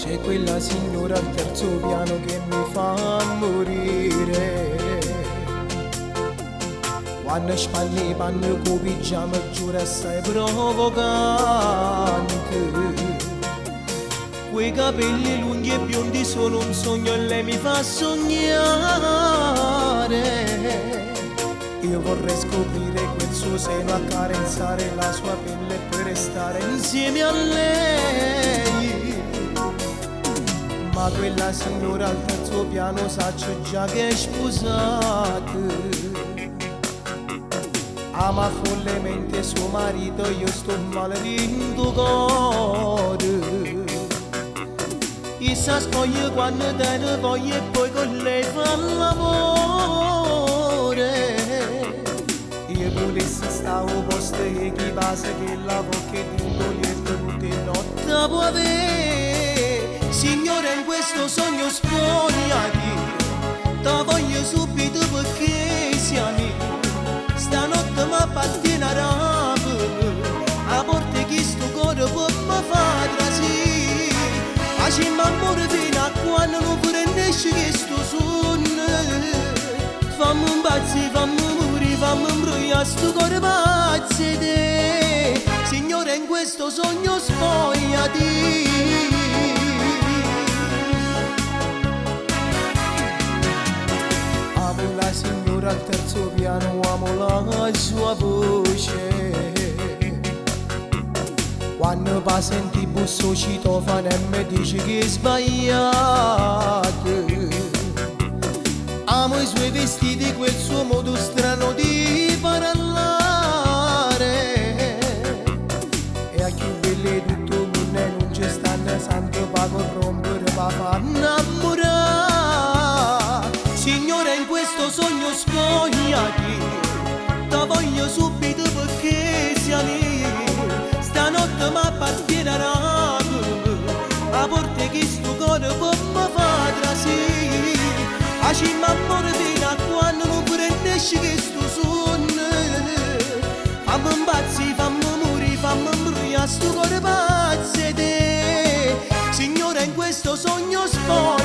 C'è quella signora al terzo piano che mi fa morire. Quando spalli panno con pigiama giura assai provocante. Quei capelli lunghi e biondi sono un sogno e lei mi fa sognare. Io vorrei scoprire quel suo seno, accarezzare la sua pelle per restare insieme a lei. Ma quella signora al terzo piano saccio già che è sposata. Ama follemente suo marito, io sto male di cuore. E sa spoglia quando te ne voglio e poi con lei fa l'amore. Io volessi stare al posto che chi passa che la che di un toglietto tutte notte può avere. Signore, in questo sogno spogliati, te voglio subito perché siamo. Stanotte m'appartiene a rame, a porta che sto cuore può mi fare trasì. Facciamo amore fino a quando non prendesci che sto sonno. Fammi un pazzo, fammi morire, fammi imbrogliare sto cuore pazzo te. Signore, in questo sogno spogliati. Amo la signora al terzo piano, amo la sua voce. Quando va senti busso citofono e mi dice che è sbagliato. Amo i suoi vestiti, quel suo modo strano di parlare. E a chi vede tutto il mondo non c'è stanno santo pa corrompere, pa fa innamorare. Signore, in questo sogno spogliati, te voglio subito perché siamo. Stanotte m'appartiene a rame, a porta che sto cuore può mi fa trasì. Facciamo amore fino a quando non prendesci che sto sonno. Fammi impazzi, fammi morire, fammi imbrogliare sto cuore pazzo te. Signore, in questo sogno spogliati.